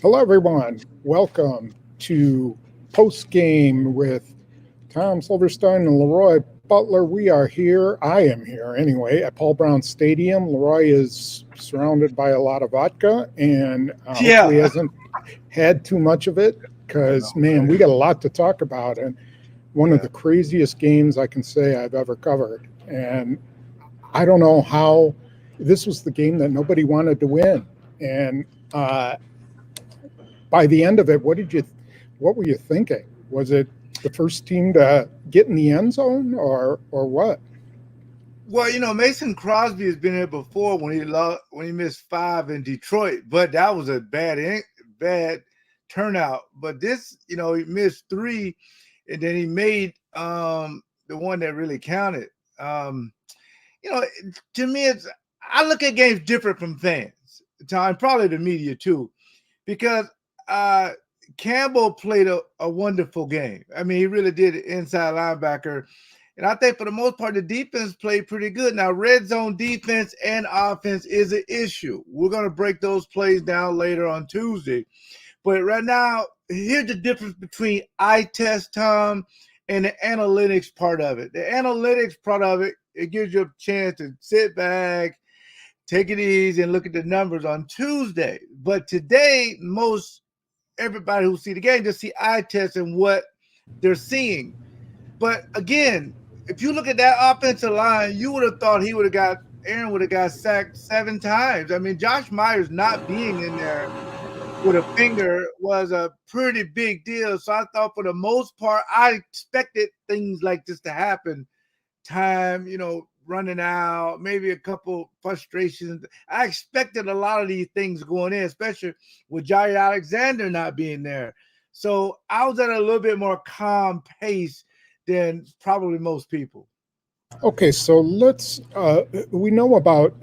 Hello, everyone. Welcome to Post Game with Tom Silverstein and LeRoy Butler. We are here. I am here anyway at Paul Brown Stadium. LeRoy is surrounded by a lot of vodka and hopefully Yeah, hasn't had too much of it I because, know, man, right? we got a lot to talk about. And one of Yeah. the craziest games I can say I've ever covered. And I don't know how this was the game that nobody wanted to win. And by the end of it, what were you thinking? Was it the first team to get in the end zone, or what? Well, Mason Crosby has been here before when he missed five in Detroit, but that was a bad turnout. But this, he missed three, and then he made the one that really counted. Um, you know, to me, I look at games different from fans, Tom, probably the media too, because uh, Campbell played a wonderful game. I mean, he really did inside linebacker. And I think for the most part, the defense played pretty good. Now, red zone defense and offense is an issue. We're going to break those plays down later on Tuesday. But right now, here's the difference between eye test, Tom, and the analytics part of it. The analytics part of it, it gives you a chance to sit back, take it easy, and look at the numbers on Tuesday. But today, most everybody who see the game just see eye test and what they're seeing. But again, if you look at that offensive line, you would have thought he would have got Aaron would have got sacked 7 times. I mean, Josh Myers not being in there with a finger was a pretty big deal. So I thought for the most part, I expected things like this to happen. Time, running out, maybe a couple frustrations. I expected a lot of these things going in, especially with Jair Alexander not being there. So I was at a little bit more calm pace than probably most people. Okay, so let's. We know about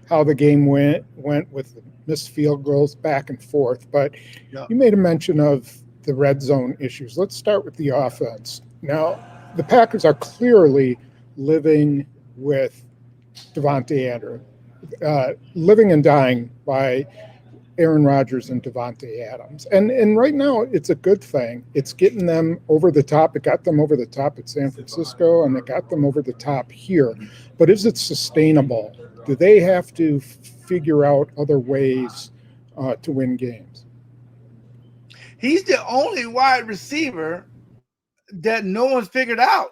how the game went with the missed field goals back and forth, but Yeah. you made a mention of the red zone issues. Let's start with the offense. Now, the Packers are clearly living with Devontae Andrew, living and dying by Aaron Rodgers and Devontae Adams. And right now it's a good thing. It's getting them over the top. It got them over the top at San Francisco and it got them over the top here. But is it sustainable? Do they have to figure out other ways to win games? He's the only wide receiver that no one's figured out.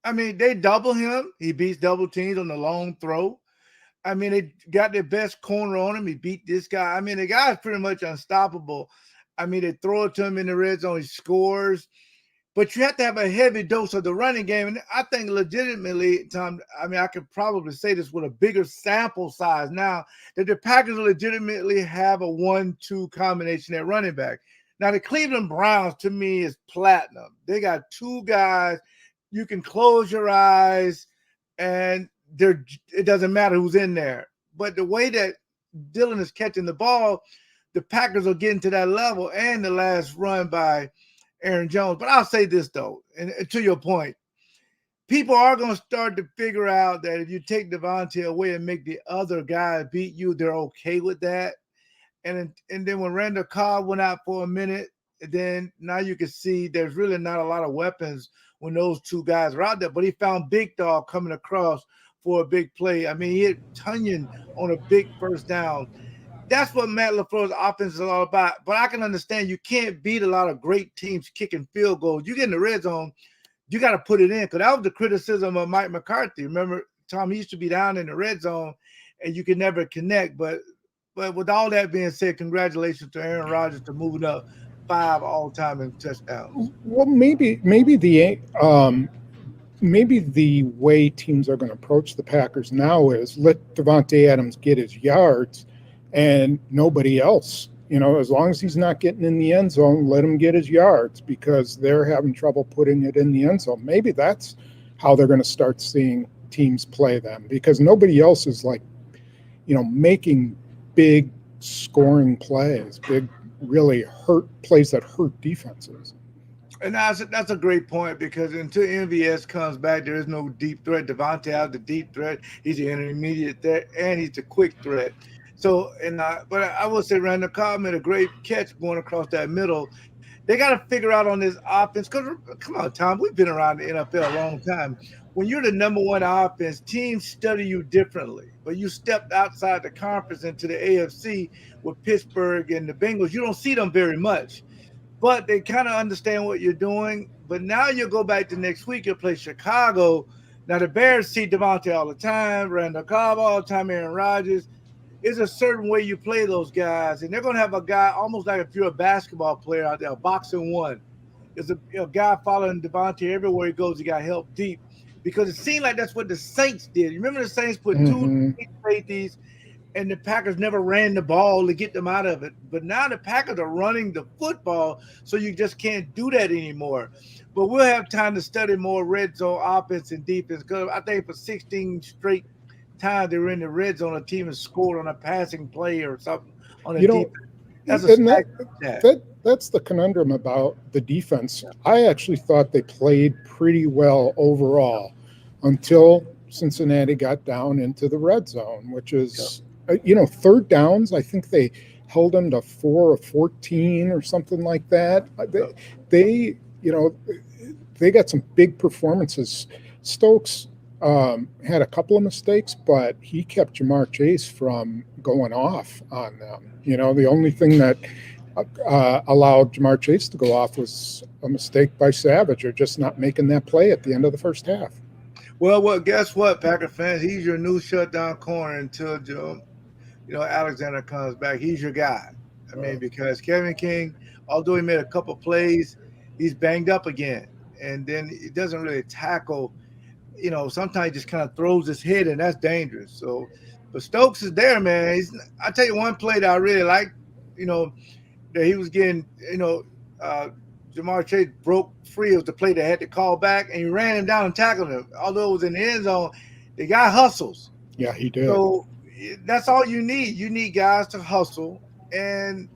I mean, they double him. He beats double teams on the long throw. I mean, they got their best corner on him. He beat this guy. I mean, the guy's pretty much unstoppable. I mean, they throw it to him in the red zone, he scores. But you have to have a heavy dose of the running game. And I think legitimately, Tom, I mean, I could probably say this with a bigger sample size now, that the Packers legitimately have a 1-2 combination at running back. Now, the Cleveland Browns, to me, is platinum. They got two guys. You can close your eyes and it doesn't matter who's in there. But the way that Dylan is catching the ball, the Packers are getting to that level, and the last run by Aaron Jones. But I'll say this though, and to your point, people are going to start to figure out that if you take Devontae away and make the other guy beat you, they're okay with that. And then when Randall Cobb went out for a minute, then now you can see there's really not a lot of weapons when those two guys are out there. But he found Big Dog coming across for a big play. I mean, he hit Tunyon on a big first down. That's what Matt LaFleur's offense is all about. But I can understand you can't beat a lot of great teams kicking field goals. You get in the red zone, you got to put it in. Because that was the criticism of Mike McCarthy. Remember, Tom, he used to be down in the red zone and you could never connect. But with all that being said, congratulations to Aaron Rodgers to moving up 5 all-time in touchdowns. Well, maybe the way teams are going to approach the Packers now is let Devontae Adams get his yards and nobody else. As long as he's not getting in the end zone, let him get his yards because they're having trouble putting it in the end zone. Maybe that's how they're going to start seeing teams play them because nobody else is making big scoring plays, big really hurt plays that hurt defenses. And that's a great point because until MVS comes back, there is no deep threat. Devontae has the deep threat. He's the intermediate threat, and he's the quick threat. So, but I will say Randall Cobb made a great catch going across that middle. They got to figure out on this offense. Because come on, Tom, we've been around the NFL a long time. When you're the number one offense, teams study you differently. But you stepped outside the conference into the AFC with Pittsburgh and the Bengals. You don't see them very much, but they kind of understand what you're doing. But now you'll go back to next week. You'll play Chicago. Now the Bears see Devontae all the time, Randall Cobb all the time, Aaron Rodgers. It's a certain way you play those guys, and they're going to have a guy almost like if you're a basketball player out there, boxing one. There's a guy following Devontae everywhere he goes. He got help deep because it seemed like that's what the Saints did. You remember the Saints put two safeties, and the Packers never ran the ball to get them out of it. But now the Packers are running the football, so you just can't do that anymore. But we'll have time to study more red zone offense and defense because I think for 16 straight times they were in the red zone, a team has scored on a passing play or something on a defense. That's that's the conundrum about the defense. I actually thought they played pretty well overall until Cincinnati got down into the red zone, which is, third downs. I think they held them to 4 of 14 or something like that. They got some big performances. Stokes had a couple of mistakes, but he kept Jamar Chase from going off on them. The only thing that allowed Jamar Chase to go off was a mistake by Savage or just not making that play at the end of the first half. Well, guess what, Packer fans? He's your new shutdown corner until Alexander comes back. He's your guy. I mean, because Kevin King, although he made a couple plays, he's banged up again, and then he doesn't really tackle. Sometimes he just kind of throws his head, and that's dangerous. So, but Stokes is there, man. I tell you one play that I really liked, that he was getting, Jamar Chase broke free. It was the play that had to call back, and he ran him down and tackled him. Although it was in the end zone, the guy hustles. Yeah, he did. So that's all you need. You need guys to hustle, and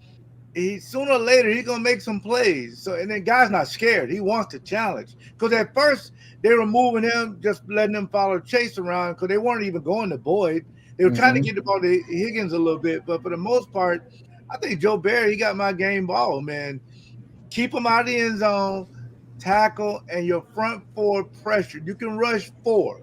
sooner or later he's gonna make some plays. So and then guy's not scared. He wants to challenge. Because at first they were moving him, just letting him follow Chase around because they weren't even going to Boyd. They were trying to get the ball to Higgins a little bit, but for the most part, I think Joe Barry, he got my game ball, man. Keep him out of the end zone, tackle, and your front four pressure. You can rush 4.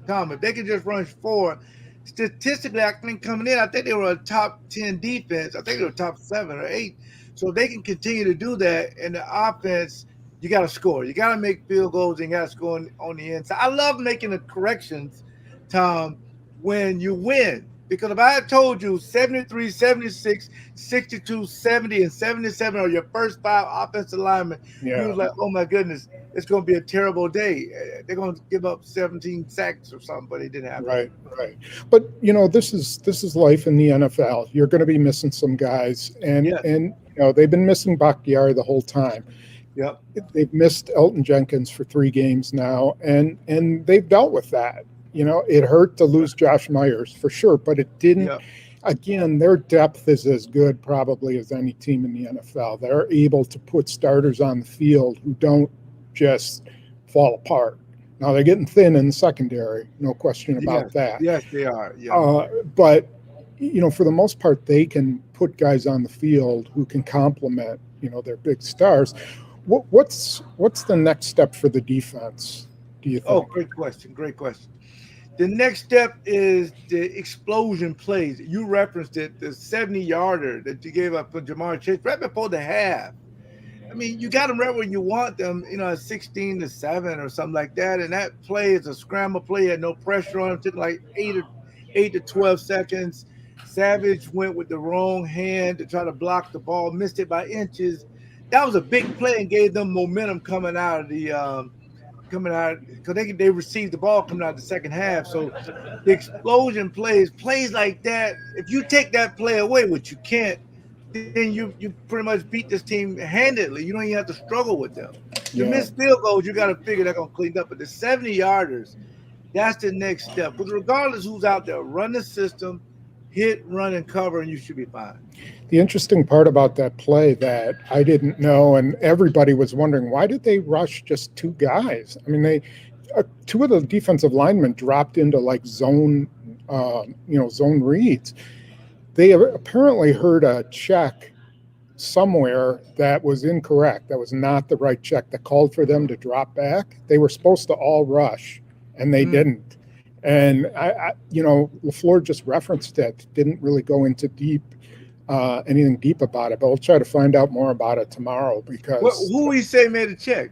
Tom, if they can just rush 4, statistically, I think coming in, I think they were a top 10 defense. I think they were top 7 or 8. So if they can continue to do that, and the offense, you got to score. You got to make field goals and you got to score on the inside. I love making the corrections, Tom, when you win. Because if I had told you 73, 76, 62, 70, and 77 are your first 5 offensive linemen, you was like, oh, my goodness, it's going to be a terrible day. They're going to give up 17 sacks or something, but it didn't happen. Right. But, this is life in the NFL. You're going to be missing some guys. And they've been missing Bakhtiari the whole time. Yep. They've missed Elton Jenkins for 3 games now, and they've dealt with that. It hurt to lose Josh Myers for sure, but it didn't. Yep. Again, their depth is as good probably as any team in the NFL. They're able to put starters on the field who don't just fall apart. Now, they're getting thin in the secondary, no question about that. Yes, they are. Yeah. But, for the most part, they can put guys on the field who can complement, their big stars. What's the next step for the defense, do you think? Oh, great question. The next step is the explosion plays. You referenced it, the 70-yarder that you gave up for Jamar Chase right before the half. I mean, you got them right where you want them, 16-7 or something like that. And that play is a scramble play, had no pressure on him, took like 8 to 12 seconds. Savage went with the wrong hand to try to block the ball, missed it by inches. That was a big play and gave them momentum coming out of the because they received the ball coming out of the second half. So the explosion plays like that, if you take that play away, which you can't, then you pretty much beat this team handedly. You don't even have to struggle with them. You miss field goals, you got to figure they're going to clean up. But the 70-yarders, that's the next step. But regardless who's out there, run the system, hit, run, and cover, and you should be fine. The interesting part about that play that I didn't know, and everybody was wondering, why did they rush just 2 guys? I mean, 2 of the defensive linemen dropped into like zone reads. they apparently heard a check somewhere that was incorrect. That was not the right check that called for them to drop back. They were supposed to all rush, and they didn't. And LaFleur just referenced it. Didn't really go into anything deep about it. But we'll try to find out more about it tomorrow because who he say made a check?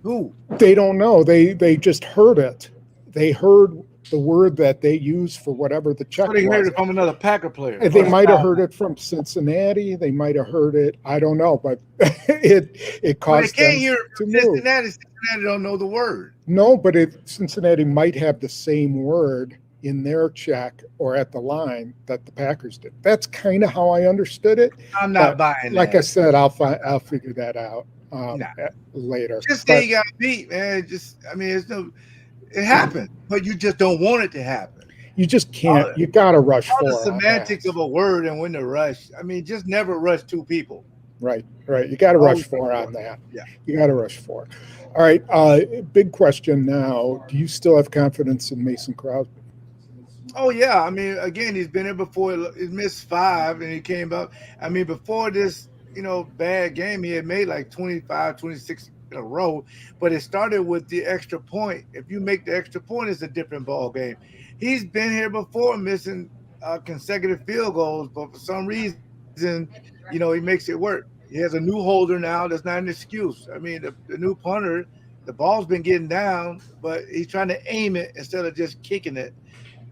Who? they don't know. They just heard it. They heard the word that they use for whatever the check So they was. heard it from another Packer player. And they might have heard it from Cincinnati. They might have heard it. I don't know, but it caused them to move. Cincinnati don't know the word. No, but Cincinnati might have the same word in their check or at the line that the Packers did. That's kind of how I understood it. I'm not buying like that. I said, I'll figure that out later. Just say you got beat, man. It happened, but you just don't want it to happen. You just can't. You got to rush all for the semantics of a word and when to rush. I mean, just never rush two people. Right. You got to rush for on that. Yeah. You got to rush for. All right. Big question now. Do you still have confidence in Mason Crosby? Oh, yeah. I mean, again, he's been here before. He missed 5 and he came up. I mean, before this, bad game, he had made like 25, 26 in a row, but it started with the extra point. If you make the extra point, it's a different ball game. He's been here before missing consecutive field goals, but for some reason, he makes it work. He has a new holder now. That's not an excuse. I mean, the new punter, the ball's been getting down, but he's trying to aim it instead of just kicking it.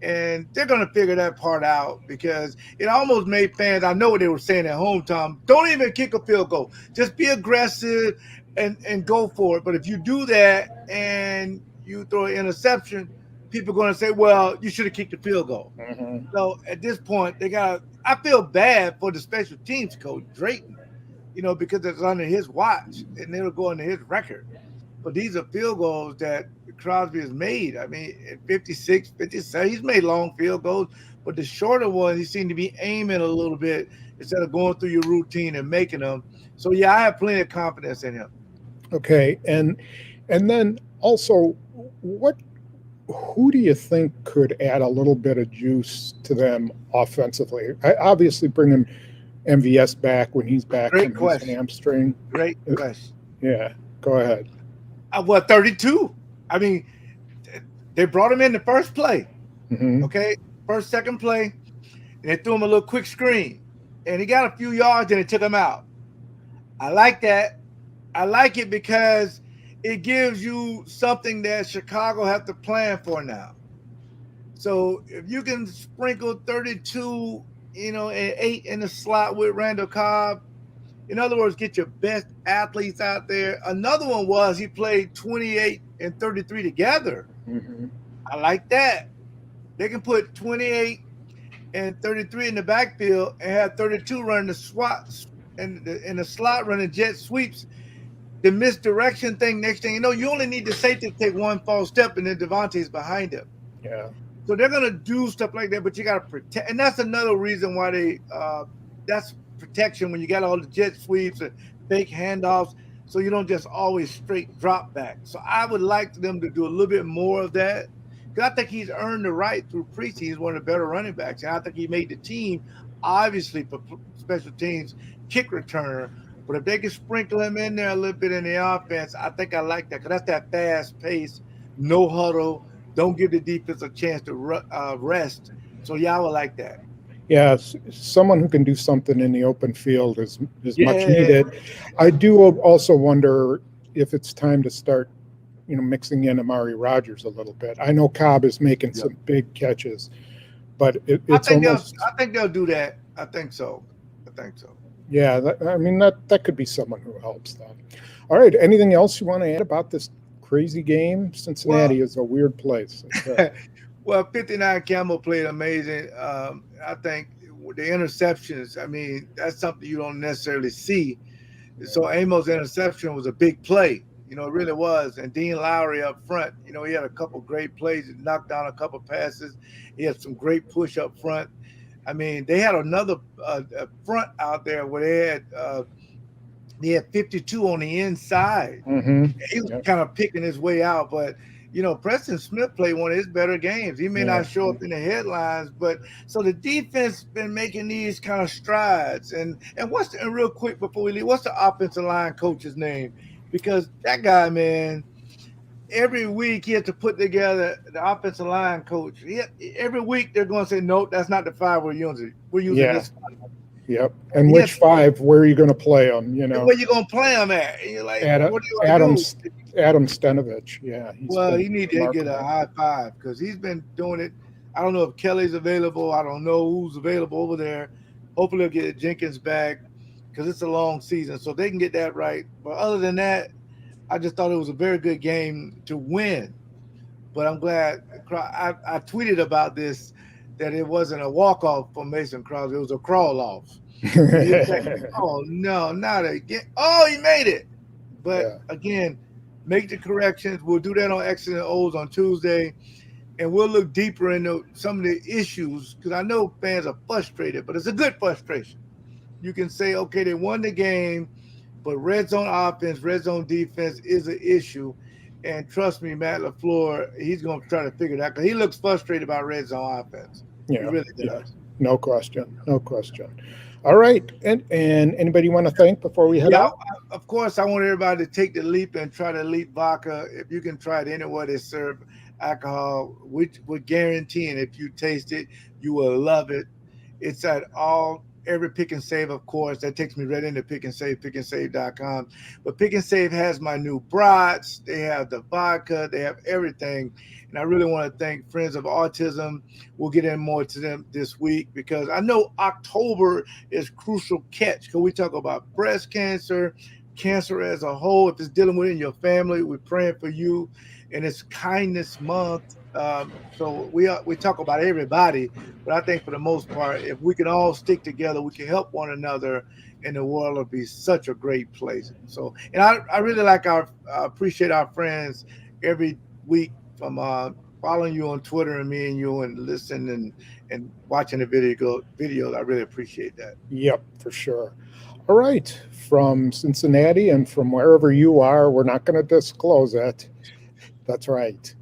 And they're going to figure that part out because it almost made fans, I know what they were saying at home, Tom, don't even kick a field goal. Just be aggressive and go for it. But if you do that and you throw an interception, people are going to say, well, you should have kicked the field goal. Mm-hmm. So at this point, I feel bad for the special teams coach, Drayton, because it's under his watch and they were going to his record. But these are field goals that Crosby has made. I mean, at 56, 57, he's made long field goals, but the shorter ones, he seemed to be aiming a little bit instead of going through your routine and making them. So, yeah, I have plenty of confidence in him. Okay. And then also, who do you think could add a little bit of juice to them offensively? Obviously, bringing MVS back when he's back from his hamstring. Great question. Yeah, go ahead. 32. I mean, they brought him in the first play. Mm-hmm. Okay, second play, and they threw him a little quick screen, and he got a few yards, and they took him out. I like that. I like it because it gives you something that Chicago have to plan for now. So if you can sprinkle 32, and 8 in the slot with Randall Cobb, in other words, get your best athletes out there. Another one was he played 28 and 33 together. Mm-hmm. I like that. They can put 28 and 33 in the backfield and have 32 running the swats and in the slot running jet sweeps. The misdirection thing, next thing you know, you only need the safety to take one false step and then Devontae's behind him. Yeah. So they're going to do stuff like that, but you got to protect. And that's another reason why that's protection when you got all the jet sweeps and fake handoffs, so you don't just always straight drop back. So I would like them to do a little bit more of that because I think he's earned the right through preseason. He's one of the better running backs, and I think he made the team, obviously, for special teams, kick returner. But if they can sprinkle him in there a little bit in the offense, I think I like that because that's that fast pace, no huddle, don't give the defense a chance to rest. So, yeah, I would like that. Yeah, someone who can do something in the open field is much needed. I do also wonder if it's time to start, mixing in Amari Rodgers a little bit. I know Cobb is making some big catches, but it's almost. I think they'll do that. I think so. Yeah, that could be someone who helps them. All right, anything else you want to add about this crazy game? Cincinnati is a weird place. Well, 59 Campbell played amazing. I think the interceptions, that's something you don't necessarily see. So Amos' interception was a big play. It really was. And Dean Lowry up front, he had a couple great plays. He knocked down a couple passes. He had some great push up front. They had another front out there where they had 52 on the inside. Mm-hmm. He was kind of picking his way out, but Preston Smith played one of his better games. He may Yeah. not show up in the headlines, but so the defense been making these kind of strides. And real quick before we leave, what's the offensive line coach's name? Because that guy, man, every week he had to put together the offensive line coach. Every week they're going to say, nope, that's not the five we're using. We're using this five. Yep. And which five? Where are you going to play them? Where you going to play them at? And you're like, what do you Adam do? Stenovich. Yeah. He need to get a high five because he's been doing it. I don't know if Kelly's available. I don't know who's available over there. Hopefully they'll get Jenkins back because it's a long season, so they can get that right. But other than that, I just thought it was a very good game to win. But I'm glad I tweeted about this, that it wasn't a walk-off for Mason Crosby. It was a crawl-off. Oh, no, not again. Oh, he made it. But again, make the corrections. We'll do that on X's and O's on Tuesday. And we'll look deeper into some of the issues because I know fans are frustrated, but it's a good frustration. You can say, okay, they won the game, but red zone offense, red zone defense is an issue. And trust me, Matt LaFleur, he's going to try to figure it out because he looks frustrated about red zone offense. Yeah, he really does. No question. All right. And anybody want to thank before we head out? Of course, I want everybody to take the leap and try the Leap Vodka. If you can try it anywhere they serve alcohol, we're guaranteeing if you taste it, you will love it. It's at every Pick and Save, of course. That takes me right into Pick and Save, pickandsave.com. But Pick and Save has my new brats. They have the vodka. They have everything. And I really want to thank Friends of Autism. We'll get in more to them this week because I know October is crucial catch because we talk about breast cancer, cancer as a whole. If it's dealing with it in your family, we're praying for you. And it's Kindness Month. So we talk about everybody, but I think for the most part, if we can all stick together, we can help one another, and the world will be such a great place. So, and I really appreciate our friends every week from following you on Twitter and me and you and listening and watching the videos. I really appreciate that. Yep, for sure. All right, from Cincinnati and from wherever you are, we're not going to disclose it. That's right.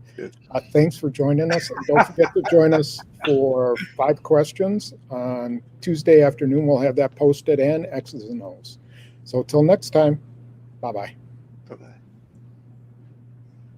Thanks for joining us. And don't forget to join us for 5 questions on Tuesday afternoon. We'll have that posted and X's and O's. So till next time, bye-bye.